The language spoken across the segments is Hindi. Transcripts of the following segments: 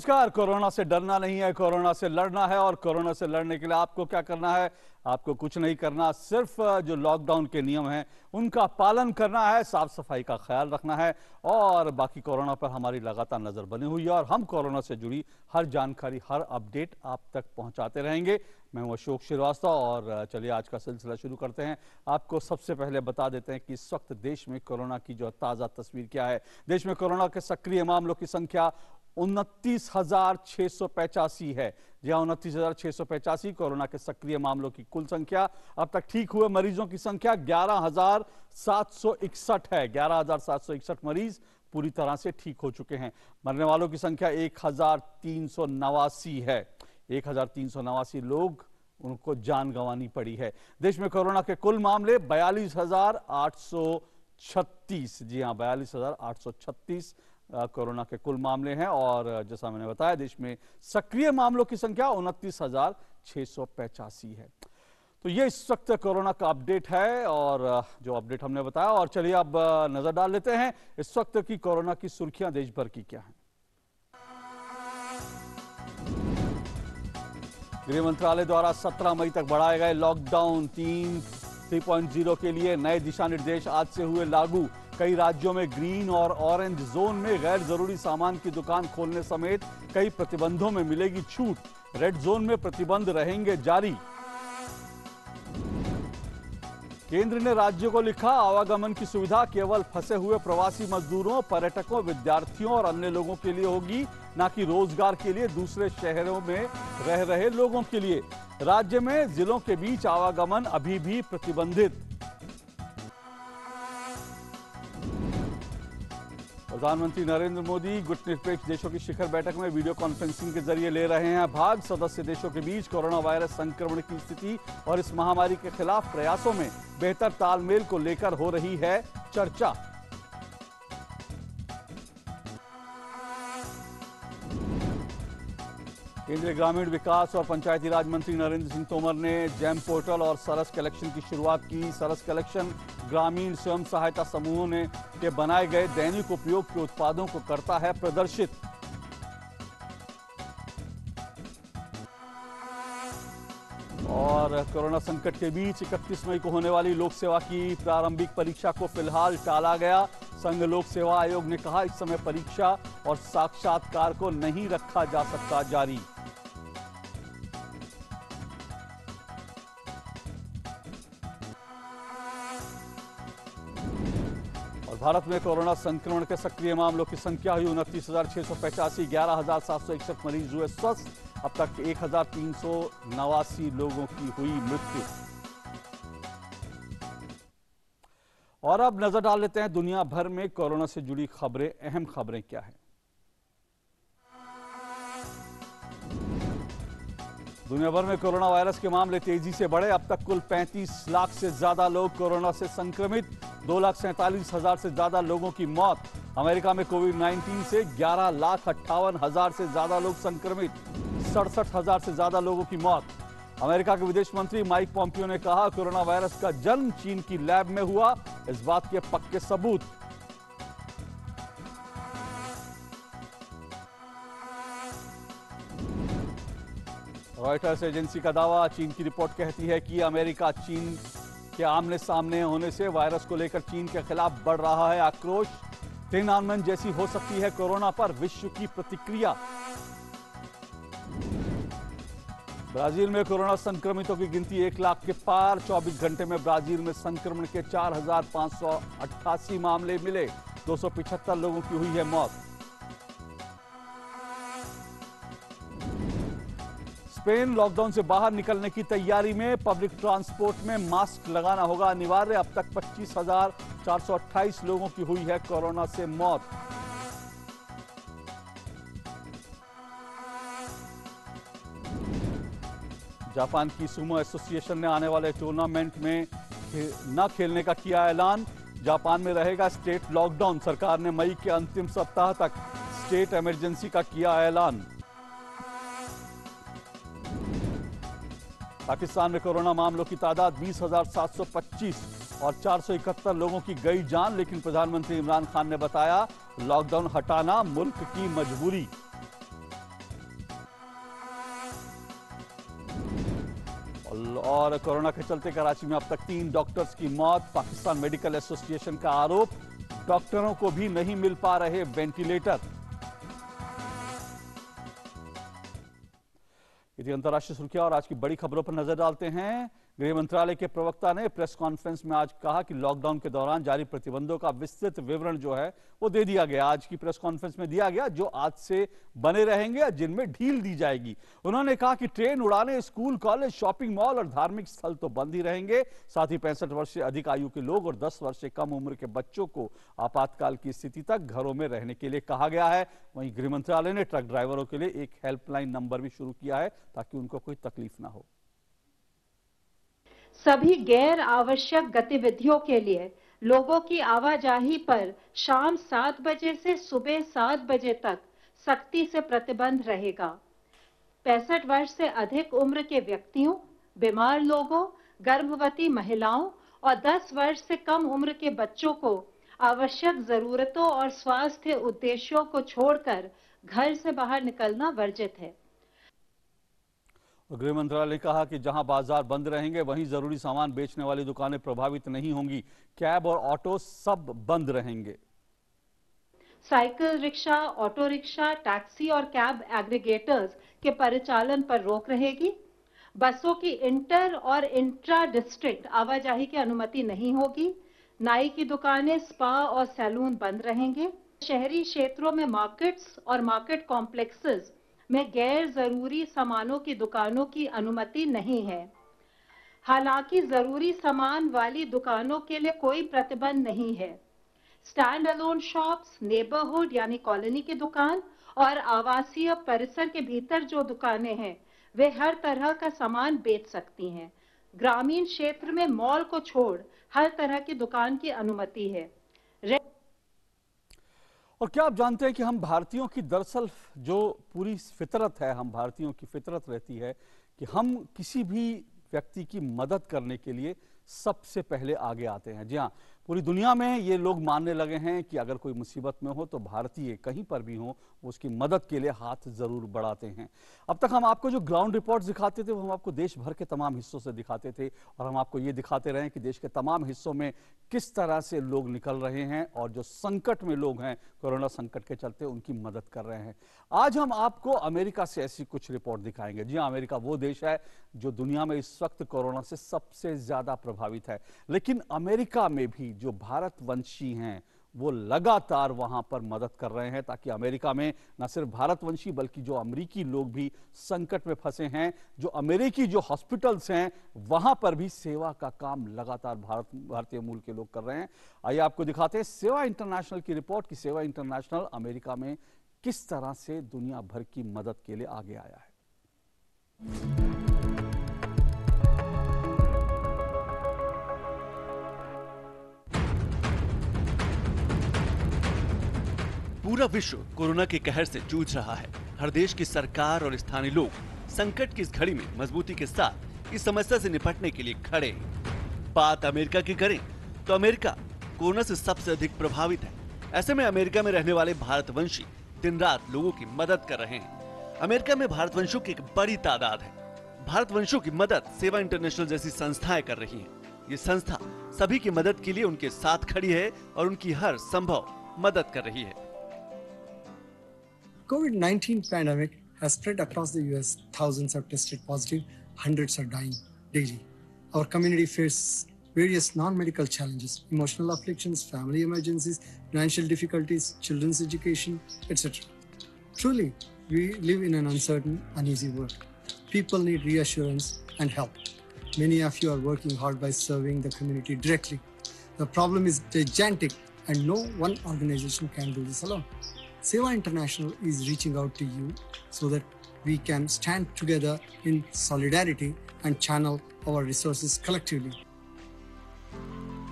नमस्कार। कोरोना से डरना नहीं है, कोरोना से लड़ना है। और कोरोना से लड़ने के लिए आपको क्या करना है? आपको कुछ नहीं करना, सिर्फ जो लॉकडाउन के नियम हैं उनका पालन करना है, साफ सफाई का ख्याल रखना है और बाकी कोरोना पर हमारी लगातार नजर बनी हुई है और हम कोरोना से जुड़ी हर जानकारी, हर अपडेट आप तक पहुंचाते रहेंगे। मैं हूं अशोक श्रीवास्तव और चलिए आज का सिलसिला शुरू करते हैं। आपको सबसे पहले बता देते हैं कि इस वक्त देश में कोरोना की जो ताज़ा तस्वीर क्या है। देश में कोरोना के सक्रिय मामलों की संख्या 29,685 है। जी हाँ, 29,685 कोरोना के सक्रिय मामलों की कुल संख्या। अब तक ठीक हुए मरीजों की संख्या 11,761 है। 11,761 मरीज पूरी तरह से ठीक हो चुके हैं। मरने वालों की संख्या 1,389 है। 1,389 लोग उनको जान गंवानी पड़ी है। देश में कोरोना के कुल मामले 42,836। जी हाँ, 42,836 कोरोना के कुल मामले हैं और जैसा मैंने बताया देश में सक्रिय मामलों की संख्या 29,685 है। तो ये इस वक्त कोरोना का अपडेट है और जो अपडेट हमने बताया। और चलिए अब नजर डाल लेते हैं इस वक्त की कोरोना की सुर्खियां देश भर की क्या हैं। गृह मंत्रालय द्वारा 17 मई तक बढ़ाए गए लॉकडाउन 3.0 के लिए नए दिशा निर्देश आज से हुए लागू। कई राज्यों में ग्रीन और ऑरेंज जोन में गैर जरूरी सामान की दुकान खोलने समेत कई प्रतिबंधों में मिलेगी छूट। रेड जोन में प्रतिबंध रहेंगे जारी। केंद्र ने राज्यों को लिखा, आवागमन की सुविधा केवल फंसे हुए प्रवासी मजदूरों, पर्यटकों, विद्यार्थियों और अन्य लोगों के लिए होगी, न कि रोजगार के लिए दूसरे शहरों में रह रहे लोगों के लिए। राज्य में जिलों के बीच आवागमन अभी भी प्रतिबंधित। प्रधानमंत्री नरेंद्र मोदी गुटनिरपेक्ष देशों की शिखर बैठक में वीडियो कॉन्फ्रेंसिंग के जरिए ले रहे हैं भाग। सदस्य देशों के बीच कोरोना वायरस संक्रमण की स्थिति और इस महामारी के खिलाफ प्रयासों में बेहतर तालमेल को लेकर हो रही है चर्चा। केंद्रीय ग्रामीण विकास और पंचायती राज मंत्री नरेंद्र सिंह तोमर ने जैम पोर्टल और सरस कलेक्शन की शुरुआत की। सरस कलेक्शन ग्रामीण स्वयं सहायता समूहों ने के बनाए गए दैनिक उपयोग के उत्पादों को करता है प्रदर्शित। और कोरोना संकट के बीच 31 मई को होने वाली लोक सेवा की प्रारंभिक परीक्षा को फिलहाल टाला गया। संघ लोक सेवा आयोग ने कहा, इस समय परीक्षा और साक्षात्कार को नहीं रखा जा सकता जारी। भारत में कोरोना संक्रमण के सक्रिय मामलों की संख्या हुई 29,685। 11,761 मरीज हुए स्वस्थ। अब तक 1,389 लोगों की हुई मृत्यु। और अब नजर डाल लेते हैं दुनिया भर में कोरोना से जुड़ी खबरें, अहम खबरें क्या हैं। दुनिया भर में कोरोना वायरस के मामले तेजी से बढ़े। अब तक कुल 35 लाख से ज्यादा लोग कोरोना से संक्रमित। 2,47,000 से ज्यादा लोगों की मौत। अमेरिका में कोविड-19 से 11,58,000 से ज्यादा लोग संक्रमित। 67,000 से ज्यादा लोगों की मौत। अमेरिका के विदेश मंत्री माइक पॉम्पियो ने कहा, कोरोना वायरस का जन्म चीन की लैब में हुआ, इस बात के पक्के सबूत। रॉयटर्स एजेंसी का दावा, चीन की रिपोर्ट कहती है कि अमेरिका चीन के आमने सामने होने से वायरस को लेकर चीन के खिलाफ बढ़ रहा है आक्रोश। तिनानमेन जैसी हो सकती है कोरोना पर विश्व की प्रतिक्रिया। ब्राजील में कोरोना संक्रमितों की गिनती 1 लाख के पार। 24 घंटे में ब्राजील में संक्रमण के 4,588 मामले मिले। 275 लोगों की हुई है मौत। स्पेन लॉकडाउन से बाहर निकलने की तैयारी में। पब्लिक ट्रांसपोर्ट में मास्क लगाना होगा अनिवार्य। अब तक 25,428 लोगों की हुई है कोरोना से मौत। जापान की सुमो एसोसिएशन ने आने वाले टूर्नामेंट में न खेलने का किया ऐलान। जापान में रहेगा स्टेट लॉकडाउन। सरकार ने मई के अंतिम सप्ताह तक स्टेट इमरजेंसी का किया ऐलान। पाकिस्तान में कोरोना मामलों की तादाद 20,725 और 471 लोगों की गई जान। लेकिन प्रधानमंत्री इमरान खान ने बताया, लॉकडाउन हटाना मुल्क की मजबूरी। और कोरोना के चलते कराची में अब तक 3 डॉक्टर्स की मौत। पाकिस्तान मेडिकल एसोसिएशन का आरोप, डॉक्टरों को भी नहीं मिल पा रहे वेंटिलेटर। ये थी अंतर्राष्ट्रीय सुर्खियां और आज की बड़ी खबरों पर नजर डालते हैं। गृह मंत्रालय के प्रवक्ता ने प्रेस कॉन्फ्रेंस में आज कहा कि लॉकडाउन के दौरान जारी प्रतिबंधों का विस्तृत विवरण जो है वो दे दिया गया, आज की प्रेस कॉन्फ्रेंस में दिया गया, जो आज से बने रहेंगे या जिनमें ढील दी जाएगी। उन्होंने कहा कि ट्रेन उड़ाने, स्कूल, कॉलेज, शॉपिंग मॉल और धार्मिक स्थल तो बंद ही रहेंगे। साथ ही 65 वर्ष से अधिक आयु के लोग और 10 वर्ष से कम उम्र के बच्चों को आपातकाल की स्थिति तक घरों में रहने के लिए कहा गया है। वहीं गृह मंत्रालय ने ट्रक ड्राइवरों के लिए एक हेल्पलाइन नंबर भी शुरू किया है ताकि उनको कोई तकलीफ ना हो। सभी गैर आवश्यक गतिविधियों के लिए लोगों की आवाजाही पर शाम 7 बजे से सुबह 7 बजे तक सख्ती से प्रतिबंध रहेगा। 65 वर्ष से अधिक उम्र के व्यक्तियों, बीमार लोगों, गर्भवती महिलाओं और 10 वर्ष से कम उम्र के बच्चों को आवश्यक जरूरतों और स्वास्थ्य उद्देश्यों को छोड़कर घर से बाहर निकलना वर्जित है। गृह मंत्रालय ने कहा कि जहां बाजार बंद रहेंगे वहीं जरूरी सामान बेचने वाली दुकानें प्रभावित नहीं होंगी। कैब और ऑटो सब बंद रहेंगे। Cycle rickshaw, auto rickshaw, taxi और कैब एग्रीगेटर्स के परिचालन पर रोक रहेगी। बसों की इंटर और इंट्रा डिस्ट्रिक्ट आवाजाही की अनुमति नहीं होगी। नाई की दुकानें, स्पा और सैलून बंद रहेंगे। शहरी क्षेत्रों में मार्केट्स और मार्केट कॉम्प्लेक्सेस में गैर जरूरी सामानों की दुकानों की अनुमति नहीं है। हालांकि जरूरी सामान वाली दुकानों के लिए कोई प्रतिबंध नहीं है। स्टैंड अलोन शॉप्स, नेबरहुड यानी कॉलोनी की दुकान और आवासीय परिसर के भीतर जो दुकानें हैं वे हर तरह का सामान बेच सकती हैं। ग्रामीण क्षेत्र में मॉल को छोड़ हर तरह की दुकान की अनुमति है। और क्या आप जानते हैं कि हम भारतीयों की दरअसल जो पूरी फितरत है, हम भारतीयों की फितरत रहती है कि हम किसी भी व्यक्ति की मदद करने के लिए सबसे पहले आगे आते हैं। जी हाँ, पूरी दुनिया में ये लोग मानने लगे हैं कि अगर कोई मुसीबत में हो तो भारतीय कहीं पर भी हो उसकी मदद के लिए हाथ जरूर बढ़ाते हैं। अब तक हम आपको जो ग्राउंड रिपोर्ट्स दिखाते थे वो हम आपको देश भर के तमाम हिस्सों से दिखाते थे और हम आपको ये दिखाते रहे कि देश के तमाम हिस्सों में किस तरह से लोग निकल रहे हैं और जो संकट में लोग हैं कोरोना संकट के चलते उनकी मदद कर रहे हैं। आज हम आपको अमेरिका से ऐसी कुछ रिपोर्ट दिखाएंगे। जी हाँ, अमेरिका वो देश है जो दुनिया में इस वक्त कोरोना से सबसे ज्यादा प्रभावित है, लेकिन अमेरिका में भी जो भारतवंशी हैं वो लगातार वहां पर मदद कर रहे हैं ताकि अमेरिका में न सिर्फ भारतवंशी बल्कि जो अमेरिकी लोग भी संकट में फंसे हैं, जो अमेरिकी जो हॉस्पिटल्स हैं वहां पर भी सेवा का काम लगातार भारतीय मूल के लोग कर रहे हैं। आइए आपको दिखाते हैं सेवा इंटरनेशनल की रिपोर्ट कि सेवा इंटरनेशनल अमेरिका में किस तरह से दुनिया भर की मदद के लिए आगे आया है। पूरा विश्व कोरोना के कहर से जूझ रहा है। हर देश की सरकार और स्थानीय लोग संकट की इस घड़ी में मजबूती के साथ इस समस्या से निपटने के लिए खड़े हैं। बात अमेरिका की करें तो अमेरिका कोरोना से सबसे अधिक प्रभावित है। ऐसे में अमेरिका में रहने वाले भारतवंशी दिन रात लोगों की मदद कर रहे हैं। अमेरिका में भारतवंशियों की एक बड़ी तादाद है। भारतवंशियों की मदद सेवा इंटरनेशनल जैसी संस्थाएं कर रही हैं। ये संस्था सभी की मदद के लिए उनके साथ खड़ी है और उनकी हर संभव मदद कर रही है। COVID-19 pandemic has spread across the US. Thousands have tested positive, hundreds are dying daily. Our community faces various non-medical challenges, emotional afflictions, family emergencies, financial difficulties, children's education, etc. Truly, we live in an uncertain, uneasy world. People need reassurance and help. Many of you are working hard by serving the community directly. The problem is gigantic and no one organization can do this alone. Seva International is reaching out to you so that we can stand together in solidarity and channel our resources collectively.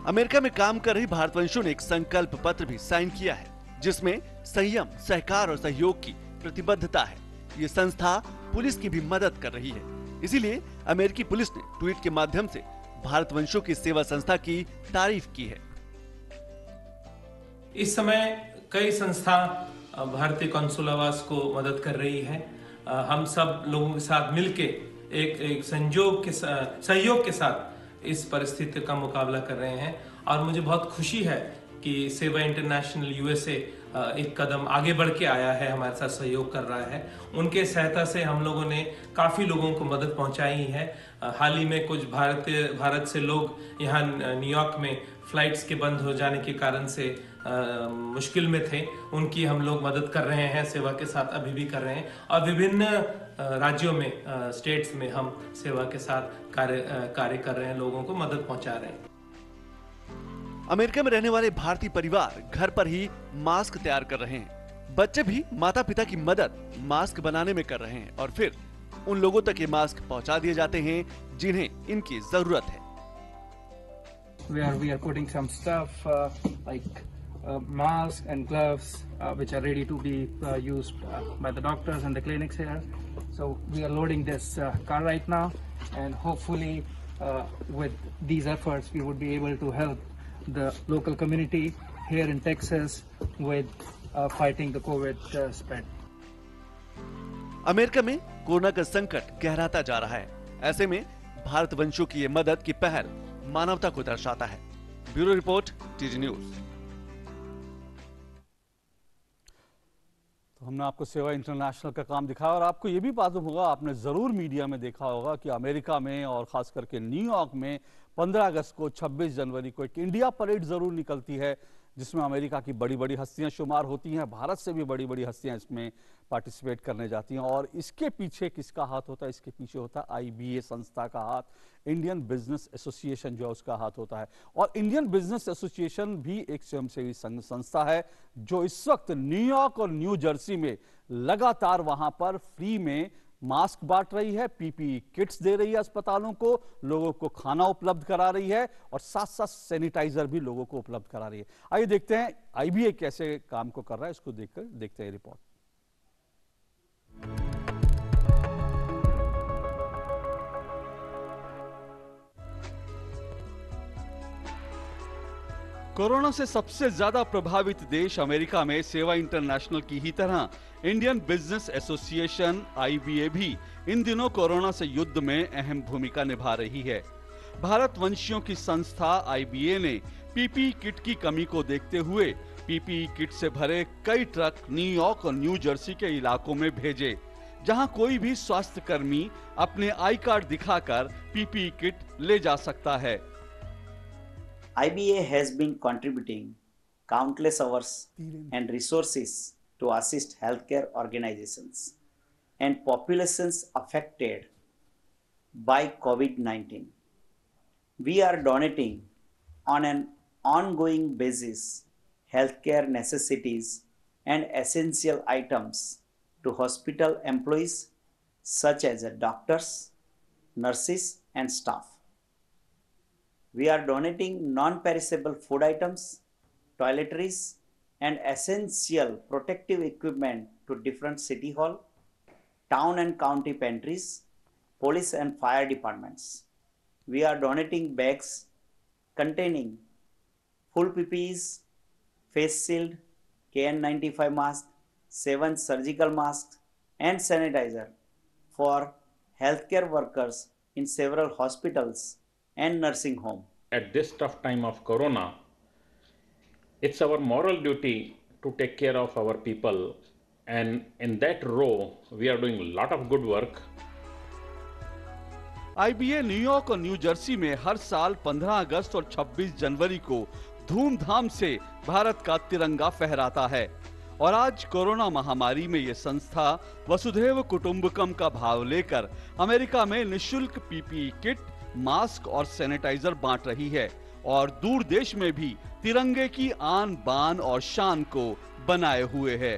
America में काम कर रही भारतवंशियों ने एक संकल्प पत्र भी साइन किया है जिसमें संयम, सहकार और सहयोग की प्रतिबद्धता है। ये संस्था पुलिस की भी मदद कर रही है। इसीलिए अमेरिकी पुलिस ने ट्वीट के माध्यम से भारतवंशियों की सेवा संस्था की तारीफ की है। इस समय कई संस्था भारतीय कौंसुल आवास को मदद कर रही है। हम सब लोगों के साथ मिलके एक सहयोग के साथ इस परिस्थिति का मुकाबला कर रहे हैं। और मुझे बहुत खुशी है कि सेवा इंटरनेशनल यूएसए एक कदम आगे बढ़ के आया है, हमारे साथ सहयोग कर रहा है। उनके सहायता से हम लोगों ने काफ़ी लोगों को मदद पहुंचाई है। हाल ही में कुछ भारत से लोग यहाँ न्यूयॉर्क में फ्लाइट्स के बंद हो जाने के कारण से मुश्किल में थे, उनकी हम लोग मदद कर रहे हैं, सेवा के साथ अभी भी कर रहे हैं। और विभिन्न राज्यों में, स्टेट्स में हम सेवा के साथ कार्य कर रहे हैं, लोगों को मदद पहुंचा रहे हैं। अमेरिका में रहने वाले भारतीय परिवार घर पर ही मास्क तैयार कर रहे हैं। बच्चे भी माता पिता की मदद मास्क बनाने में कर रहे हैं और फिर उन लोगों तक ये मास्क पहुंचा दिए जाते हैं जिन्हें इनकी जरूरत है। We are putting some stuff like masks and gloves which are ready to be used by the doctors and the clinics here. So we are loading this car right now, and hopefully with these efforts we would be able to help the local community here in Texas with fighting the COVID spread. America में कोरोना का संकट गहराता जा रहा है। ऐसे में भारतवंशियों की ये मदद की पहल मानवता को दर्शाता है। Bureau report, TG news. तो हमने आपको सेवा इंटरनेशनल का काम दिखाया और आपको ये भी मालूम होगा, आपने जरूर मीडिया में देखा होगा कि अमेरिका में और खास करके न्यूयॉर्क में 15 अगस्त को, 26 जनवरी को एक इंडिया परेड जरूर निकलती है जिसमें अमेरिका की बड़ी बड़ी हस्तियां शुमार होती हैं। भारत से भी बड़ी बड़ी हस्तियां इसमें पार्टिसिपेट करने जाती हैं। और इसके पीछे किसका हाथ होता है? इसके पीछे होता है आईबीए संस्था का हाथ, इंडियन बिजनेस एसोसिएशन जो है उसका हाथ होता है। और इंडियन बिजनेस एसोसिएशन भी एक स्वयंसेवी संस्था है जो इस वक्त न्यूयॉर्क और न्यू जर्सी में लगातार वहां पर फ्री में मास्क बांट रही है, पीपीई किट्स दे रही है अस्पतालों को, लोगों को खाना उपलब्ध करा रही है और साथ साथ सैनिटाइजर भी लोगों को उपलब्ध करा रही है। आइए देखते हैं आईबीए कैसे काम को कर रहा है, इसको देखते हैं रिपोर्ट। कोरोना से सबसे ज्यादा प्रभावित देश अमेरिका में सेवा इंटरनेशनल की ही तरह इंडियन बिजनेस एसोसिएशन आईबीए भी इन दिनों कोरोना से युद्ध में अहम भूमिका निभा रही है। भारतवंशियों की संस्था आईबीए ने पीपीई किट की कमी को देखते हुए पीपीई किट से भरे कई ट्रक न्यूयॉर्क और न्यू जर्सी के इलाकों में भेजे, जहां कोई भी स्वास्थ्य कर्मी अपने आई कार्ड दिखाकर पीपीई किट ले जा सकता है। IBA has been contributing countless hours and resources to assist healthcare organizations and populations affected by COVID-19. We are donating on an ongoing basis healthcare necessities and essential items to hospital employees such as doctors, nurses, and staff. We are donating non-perishable food items, toiletries, and essential protective equipment to different city hall, town and county pantries, police and fire departments. We are donating bags containing full PPEs, face shield, KN95 mask, 7 surgical masks, and sanitizer for healthcare workers in several hospitals and nursing home. At this tough time of corona, it's our moral duty to take care of our people, and in that row we are doing a lot of good work. IBA New York और न्यू जर्सी में हर साल 15 अगस्त और 26 जनवरी को धूमधाम से भारत का तिरंगा फहराता है। और आज कोरोना महामारी में ये संस्था वसुधैव कुटुंबकम का भाव लेकर अमेरिका में निःशुल्क पीपीई किट, मास्क और सैनिटाइजर बांट रही है और दूर देश में भी तिरंगे की आन बान और शान को बनाए हुए है।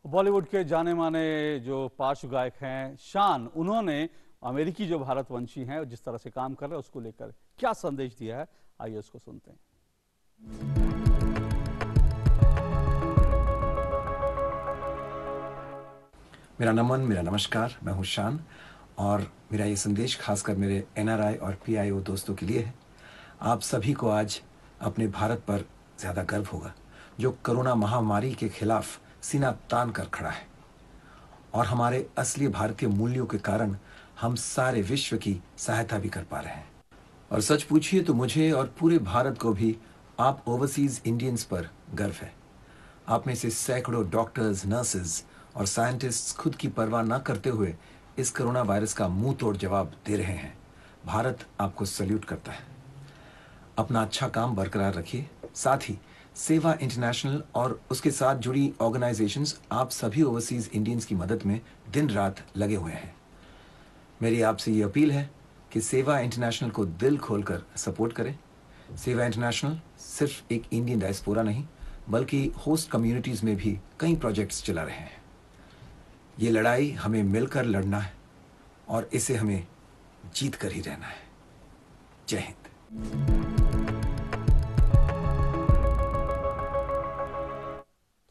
बॉलीवुड के जाने माने जो पार्श्व गायक हैं शान, उन्होंने अमेरिकी जो भारतवंशी हैं जिस तरह से काम कर रहे हैं उसको लेकर क्या संदेश दिया है, आइए उसको सुनते हैं। मेरा नमन, मेरा नमस्कार, मैं हूं शान और मेरा ये संदेश खासकर मेरे एनआरआई और पीआईओ दोस्तों के लिए है। आप सभी को आज अपने भारत पर ज्यादा गर्व होगा, जो कोरोना महामारी के खिलाफ सीना तान कर खड़ा है। और हमारे असली भारतीय मूल्यों के कारण हम सारे विश्व की सहायता भी कर पा रहे हैं। और सच पूछिए तो मुझे और पूरे भारत को भी आप ओवरसीज इंडियंस पर गर्व है। आप में से सैकड़ों डॉक्टर्स, नर्सेज और साइंटिस्ट्स खुद की परवाह न करते हुए इस कोरोना वायरस का मुंह तोड़ जवाब दे रहे हैं। भारत आपको सल्यूट करता है। अपना अच्छा काम बरकरार रखिए। साथ ही सेवा इंटरनेशनल और उसके साथ जुड़ी ऑर्गेनाइजेशंस आप सभी ओवरसीज इंडियंस की मदद में दिन रात लगे हुए हैं। मेरी आपसे ये अपील है कि सेवा इंटरनेशनल को दिल खोलकर सपोर्ट करें। सेवा इंटरनेशनल सिर्फ एक इंडियन डायस्पोरा नहीं, बल्कि होस्ट कम्युनिटीज में भी कई प्रोजेक्ट्स चला रहे हैं। ये लड़ाई हमें मिलकर लड़ना है और इसे हमें जीत कर ही रहना है। जय हिंद।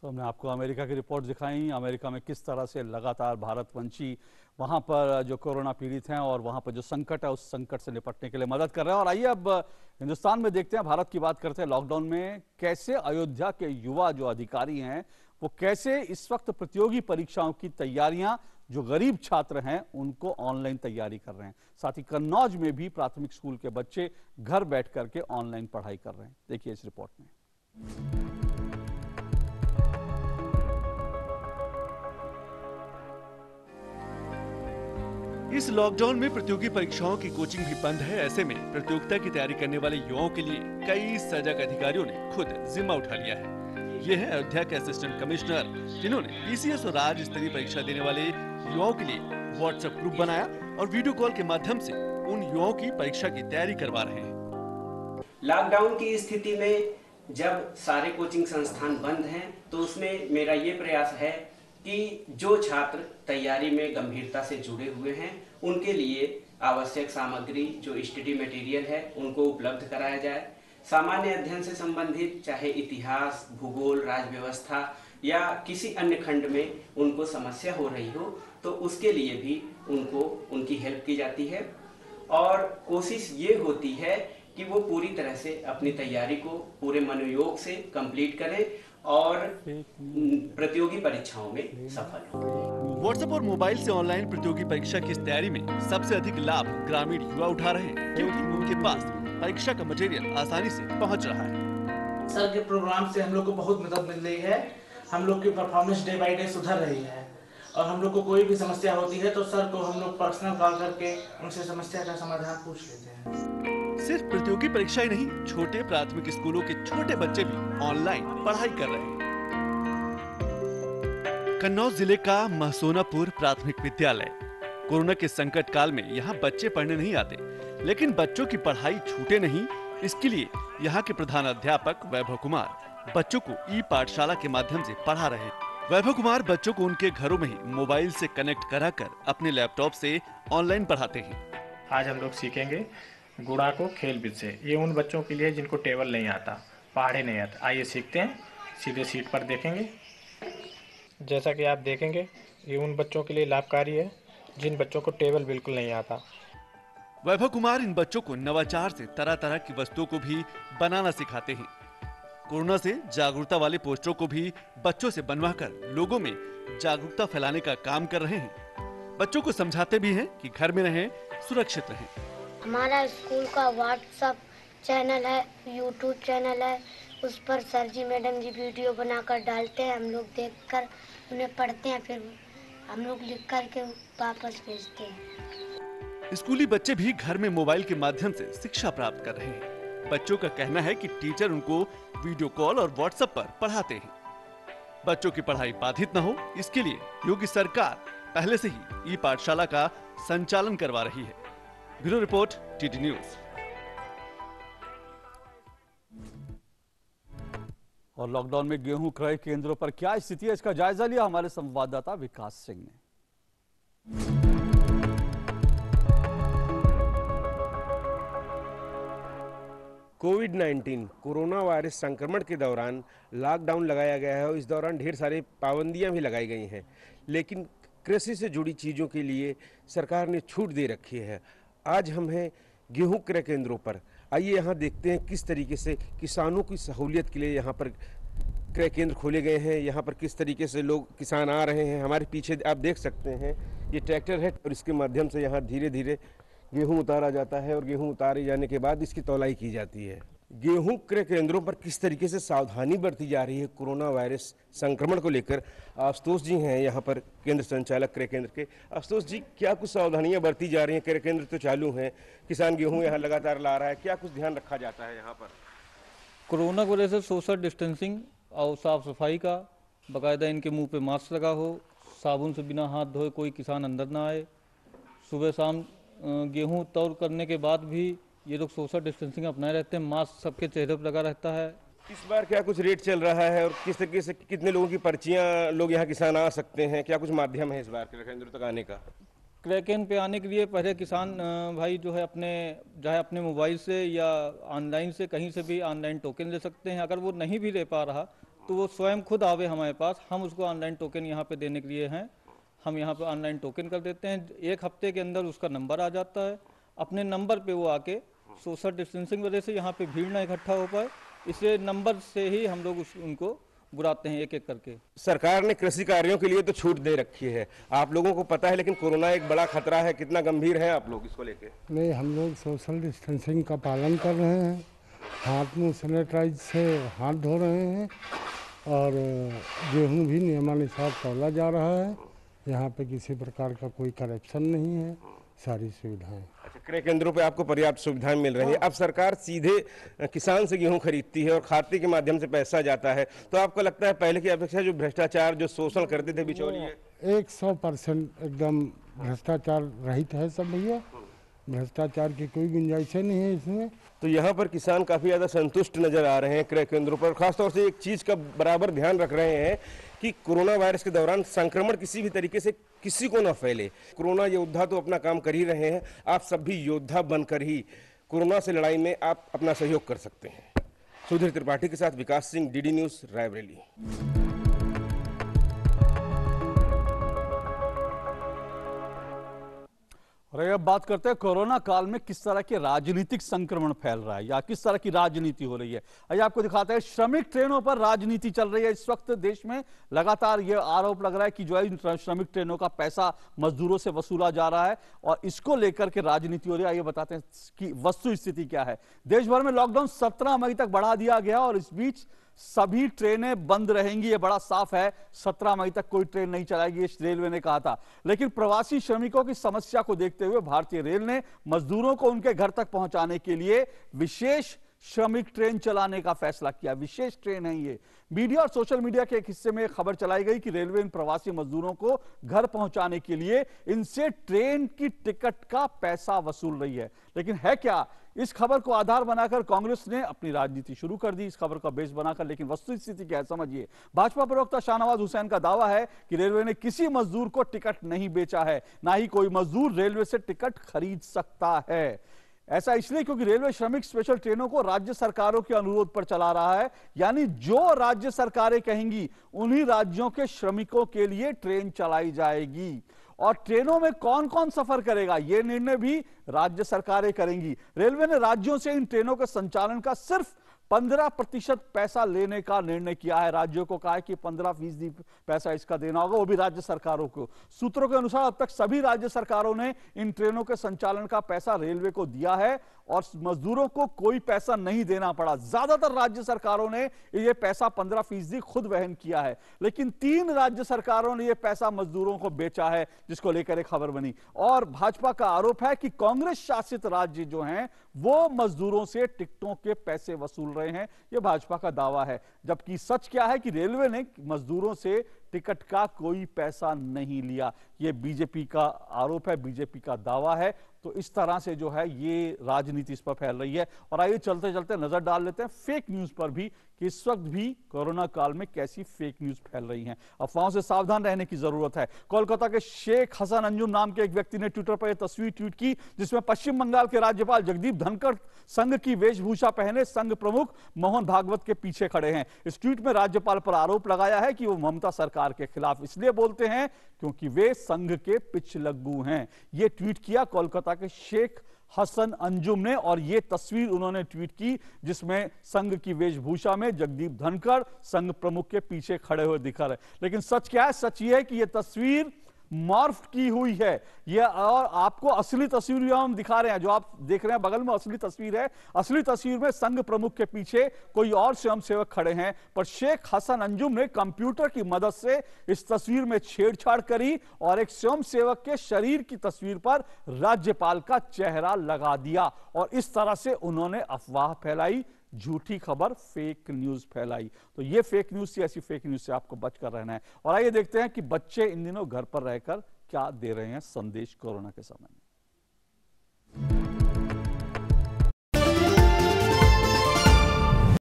तो हमने आपको अमेरिका की रिपोर्ट दिखाई, अमेरिका में किस तरह से लगातार भारतवंशी वहां पर जो कोरोना पीड़ित हैं और वहां पर जो संकट है उस संकट से निपटने के लिए मदद कर रहे हैं। और आइए अब हिंदुस्तान में देखते हैं, भारत की बात करते हैं। लॉकडाउन में कैसे अयोध्या के युवा जो अधिकारी हैं वो कैसे इस वक्त प्रतियोगी परीक्षाओं की तैयारियां, जो गरीब छात्र हैं उनको ऑनलाइन तैयारी कर रहे हैं। साथ ही कन्नौज में भी प्राथमिक स्कूल के बच्चे घर बैठ करके ऑनलाइन पढ़ाई कर रहे हैं। देखिए इस रिपोर्ट में। इस लॉकडाउन में प्रतियोगी परीक्षाओं की कोचिंग भी बंद है। ऐसे में प्रतियोगिता की तैयारी करने वाले युवाओं के लिए कई सजग अधिकारियों ने खुद जिम्मा उठा लिया है। ये है अयोध्या के असिस्टेंट कमिश्नर, जिन्होंने पीसीएस और राज्य स्तरीय परीक्षा देने वाले युवाओं के लिए व्हाट्सएप ग्रुप बनाया और वीडियो कॉल के माध्यम से उन युवाओं की परीक्षा की तैयारी करवा रहे हैं। लॉकडाउन की स्थिति में जब सारे कोचिंग संस्थान बंद हैं, तो उसमें मेरा ये प्रयास है कि जो छात्र तैयारी में गंभीरता से जुड़े हुए हैं उनके लिए आवश्यक सामग्री, जो स्टडी मटेरियल है, उनको उपलब्ध कराया जाए। सामान्य अध्ययन से संबंधित चाहे इतिहास, भूगोल, राज्य व्यवस्था या किसी अन्य खंड में उनको समस्या हो रही हो तो उसके लिए भी उनको उनकी हेल्प की जाती है। और कोशिश ये होती है कि वो पूरी तरह से अपनी तैयारी को पूरे मनोयोग से कंप्लीट करें और प्रतियोगी परीक्षाओं में सफल हो। व्हाट्सएप और मोबाइल से ऑनलाइन प्रतियोगी परीक्षा की इस तैयारी में सबसे अधिक लाभ ग्रामीण युवा उठा रहे हैं, क्योंकि उनके पास परीक्षा का मटेरियल आसानी से पहुंच रहा है। सर के प्रोग्राम से हम लोग को बहुत मदद मिल रही है। हम लोग की परफॉर्मेंस डे बाय डे सुधर रही है और हम लोग को कोई भी समस्या होती है तो सर को हम लोग पर्सनल कॉल करके उनसे समस्या का समाधान पूछ लेते हैं। सिर्फ प्रतियोगी परीक्षा ही नहीं, छोटे प्राथमिक स्कूलों के छोटे बच्चे भी ऑनलाइन पढ़ाई कर रहे हैं। कन्नौज जिले का महसोनापुर प्राथमिक विद्यालय। कोरोना के संकट काल में यहाँ बच्चे पढ़ने नहीं आते, लेकिन बच्चों की पढ़ाई छूटे नहीं, इसके लिए यहाँ के प्रधान अध्यापक वैभव कुमार बच्चों को ई पाठशाला के माध्यम से पढ़ा रहे हैं। वैभव कुमार बच्चों को उनके घरों में ही मोबाइल से कनेक्ट कराकर अपने लैपटॉप से ऑनलाइन पढ़ाते हैं। आज हम लोग सीखेंगे गुणाको खेल विद से। ये उन बच्चों के लिए जिनको टेबल नहीं आता, पहाड़े नहीं आता। आइए सीखते हैं, सीधे सीट पर देखेंगे। जैसा कि आप देखेंगे ये उन बच्चों के लिए लाभकारी है जिन बच्चों को टेबल बिल्कुल नहीं आता। वैभव कुमार इन बच्चों को नवाचार से तरह तरह की वस्तुओं को भी बनाना सिखाते हैं। कोरोना से जागरूकता वाले पोस्टरों को भी बच्चों से बनवाकर लोगों में जागरूकता फैलाने का काम कर रहे हैं। बच्चों को समझाते भी हैं कि घर में रहें, सुरक्षित रहें। हमारा स्कूल का व्हाट्सएप चैनल है, यूट्यूब चैनल है, उस पर सर जी मैडम जी वीडियो बनाकर डालते हैं। हम लोग देखकर उन्हें पढ़ते हैं, फिर हम लोग लिख कर के वापस भेजते हैं। स्कूली बच्चे भी घर में मोबाइल के माध्यम से शिक्षा प्राप्त कर रहे हैं। बच्चों का कहना है कि टीचर उनको वीडियो कॉल और व्हाट्सएप पर पढ़ाते हैं। बच्चों की पढ़ाई बाधित न हो, इसके लिए योगी सरकार पहले से ही ई पाठशाला का संचालन करवा रही है। Bureau report, TT news. और लॉकडाउन में गेहूं क्रय केंद्रों पर क्या स्थिति है, इसका जायजा लिया हमारे संवाददाता विकास सिंह ने। कोविड-19 कोरोना वायरस संक्रमण के दौरान लॉकडाउन लगाया गया है और इस दौरान ढेर सारी पाबंदियां भी लगाई गई हैं, लेकिन कृषि से जुड़ी चीज़ों के लिए सरकार ने छूट दे रखी है। आज हम हैं गेहूं क्रय केंद्रों पर। आइए यहाँ देखते हैं किस तरीके से किसानों की सहूलियत के लिए यहाँ पर क्रय केंद्र खोले गए हैं। यहाँ पर किस तरीके से लोग किसान आ रहे हैं। हमारे पीछे आप देख सकते हैं ये ट्रैक्टर है और इसके माध्यम से यहाँ धीरे धीरे गेहूं उतारा जाता है और गेहूं उतारे जाने के बाद इसकी तौलाई की जाती है। गेहूं क्रय केंद्रों पर किस तरीके से सावधानी बरती जा रही है कोरोना वायरस संक्रमण को लेकर, आशुतोष जी हैं यहाँ पर केंद्र संचालक क्रय केंद्र के। आशुतोष जी, क्या कुछ सावधानियां बरती जा रही हैं? क्रय केंद्र तो चालू हैं, किसान गेहूं यहाँ लगातार ला रहा है, क्या कुछ ध्यान रखा जाता है यहाँ पर? कोरोना की वजह से सोशल डिस्टेंसिंग और साफ सफाई का, बाकायदा इनके मुंह पे मास्क लगा हो, साबुन से बिना हाथ धोए कोई किसान अंदर ना आए। सुबह शाम गेहूं तौल करने के बाद भी ये लोग सोशल डिस्टेंसिंग अपनाए रहते हैं, मास्क सबके चेहरे पर लगा रहता है। इस बार क्या कुछ रेट चल रहा है और किस तरीके से कितने लोगों की पर्चियां लोग यहाँ किसान आ सकते हैं? क्या कुछ माध्यम है इस बार क्रय केंद्र तक आने का? क्रय केंद्र पे आने के लिए पहले किसान भाई जो है अपने मोबाइल से या ऑनलाइन से कहीं से भी ऑनलाइन टोकन ले सकते हैं। अगर वो नहीं भी ले पा रहा तो वो स्वयं खुद आवे हमारे पास, हम उसको ऑनलाइन टोकन यहाँ पे देने के लिए हैं। हम यहाँ पे ऑनलाइन टोकन कर देते हैं, 1 हफ्ते के अंदर उसका नंबर आ जाता है। अपने नंबर पे वो आके सोशल डिस्टेंसिंग वजह से यहाँ पे भीड़ ना इकट्ठा हो पाए, इसलिए नंबर से ही हम लोग उनको बुलाते हैं एक एक करके। सरकार ने कृषि कार्यों के लिए तो छूट दे रखी है, आप लोगों को पता है, लेकिन कोरोना एक बड़ा खतरा है। कितना गंभीर है आप लोग इसको लेके? नहीं, हम लोग सोशल डिस्टेंसिंग का पालन कर रहे हैं, हाथ मुंह सैनिटाइज से हाथ धो रहे हैं और गेहूं भी नियमानुसार तौला जा रहा है। यहाँ पे किसी प्रकार का कोई करप्शन नहीं है, सारी सुविधाएं। अच्छा, क्रय केंद्रों पे आपको पर्याप्त सुविधाएं मिल रही है। अब सरकार सीधे किसान से गेहूं खरीदती है और खाते के माध्यम से पैसा जाता है, तो आपको लगता है पहले की अपेक्षा जो भ्रष्टाचार, जो शोषण करते थे बिचौलिए, 100% एकदम भ्रष्टाचार रहित है सब भैया, भ्रष्टाचार की कोई गुंजाइश नहीं है इसमें। तो यहाँ पर किसान काफी ज्यादा संतुष्ट नजर आ रहे हैं क्रय केंद्रों पर। खासतौर से एक चीज का बराबर ध्यान रख रहे हैं कि कोरोना वायरस के दौरान संक्रमण किसी भी तरीके से किसी को न फैले। कोरोना योद्धा तो अपना काम कर ही रहे हैं, आप सब भी योद्धा बनकर ही कोरोना से लड़ाई में आप अपना सहयोग कर सकते हैं। सुधीर त्रिपाठी के साथ विकास सिंह, डीडी न्यूज, रायबरेली। और अब बात करते हैं कोरोना काल में किस तरह के राजनीतिक संक्रमण फैल रहा है या किस तरह की राजनीति हो रही है। आइए आपको दिखाते हैं, श्रमिक ट्रेनों पर राजनीति चल रही है। इस वक्त देश में लगातार ये आरोप लग रहा है कि जो है श्रमिक ट्रेनों का पैसा मजदूरों से वसूला जा रहा है और इसको लेकर के राजनीति हो रही है। आइए बताते हैं कि वस्तु स्थिति क्या है। देश भर में लॉकडाउन 17 मई तक बढ़ा दिया गया और इस बीच सभी ट्रेनें बंद रहेंगी। ये बड़ा साफ है, 17 मई तक कोई ट्रेन नहीं चलाएगी, इस रेलवे ने कहा था। लेकिन प्रवासी श्रमिकों की समस्या को देखते हुए भारतीय रेल ने मजदूरों को उनके घर तक पहुंचाने के लिए विशेष श्रमिक ट्रेन चलाने का फैसला किया। विशेष ट्रेन है ये। मीडिया और सोशल मीडिया के एक हिस्से में खबर चलाई गई कि रेलवे इन प्रवासी मजदूरों को घर पहुंचाने के लिए इनसे ट्रेन की टिकट का पैसा वसूल रही है। लेकिन है क्या? इस खबर को आधार बनाकर कांग्रेस ने अपनी राजनीति शुरू कर दी, इस खबर का बेस बनाकर। लेकिन वस्तु स्थिति क्या है समझिए। भाजपा प्रवक्ता शाहनवाज हुसैन का दावा है कि रेलवे ने किसी मजदूर को टिकट नहीं बेचा है, ना ही कोई मजदूर रेलवे से टिकट खरीद सकता है। ऐसा इसलिए क्योंकि रेलवे श्रमिक स्पेशल ट्रेनों को राज्य सरकारों के अनुरोध पर चला रहा है, यानी जो राज्य सरकारें कहेंगी उन्हीं राज्यों के श्रमिकों के लिए ट्रेन चलाई जाएगी। और ट्रेनों में कौन कौन सफर करेगा यह निर्णय भी राज्य सरकारें करेंगी। रेलवे ने राज्यों से इन ट्रेनों के संचालन का सिर्फ 15% पैसा लेने का निर्णय किया है। राज्यों को कहा है कि 15% पैसा इसका देना होगा, वो भी राज्य सरकारों को। सूत्रों के अनुसार अब तक सभी राज्य सरकारों ने इन ट्रेनों के संचालन का पैसा रेलवे को दिया है और मजदूरों को कोई पैसा नहीं देना पड़ा। ज्यादातर राज्य सरकारों ने यह पैसा 15% खुद वहन किया है, लेकिन 3 राज्य सरकारों ने यह पैसा मजदूरों को बेचा है, जिसको लेकर एक खबर बनी। और भाजपा का आरोप है कि कांग्रेस शासित राज्य जो हैं वो मजदूरों से टिकटों के पैसे वसूल रहे हैं। यह भाजपा का दावा है, जबकि सच क्या है कि रेलवे ने मजदूरों से टिकट का कोई पैसा नहीं लिया। यह बीजेपी का आरोप है, बीजेपी का दावा है। तो इस तरह से जो है ये राजनीति इस पर फैल रही है। और आइए चलते चलते नजर डाल लेते हैं फेक न्यूज पर भी कि इस वक्त भी कोरोना काल में कैसी फेक न्यूज फैल रही हैं। अफवाहों से सावधान रहने की जरूरत है। कोलकाता के शेख हसन अंजुम नाम के एक व्यक्ति ने ट्विटर पर यह तस्वीर ट्वीट की जिसमें पश्चिम बंगाल के राज्यपाल जगदीप धनखड़ संघ की वेशभूषा पहने संघ प्रमुख मोहन भागवत के पीछे खड़े हैं। इस ट्वीट में राज्यपाल पर आरोप लगाया है कि वो ममता सरकार के खिलाफ इसलिए बोलते हैं क्योंकि वे संघ के पिछलग्गू हैं। यह ट्वीट किया कोलकाता के शेख हसन अंजुम ने, और ये तस्वीर उन्होंने ट्वीट की जिसमें संघ की वेशभूषा में जगदीप धनखड़ संघ प्रमुख के पीछे खड़े हुए दिखा रहे। लेकिन सच क्या है? सच ये है कि ये तस्वीर मॉर्फ की हुई है ये, और आपको असली तस्वीर भी हम दिखा रहे हैं। जो आप देख रहे हैं बगल में असली तस्वीर है। असली तस्वीर में संघ प्रमुख के पीछे कोई और स्वयंसेवक खड़े हैं, पर शेख हसन अंजुम ने कंप्यूटर की मदद से इस तस्वीर में छेड़छाड़ करी और एक स्वयंसेवक के शरीर की तस्वीर पर राज्यपाल का चेहरा लगा दिया, और इस तरह से उन्होंने अफवाह फैलाई, झूठी खबर, फेक न्यूज फैलाई। तो ये फेक न्यूज थी, ऐसी फेक न्यूज से आपको बचकर रहना है। और आइए देखते हैं कि बच्चे इन दिनों घर पर रहकर क्या दे रहे हैं संदेश कोरोना के समय में।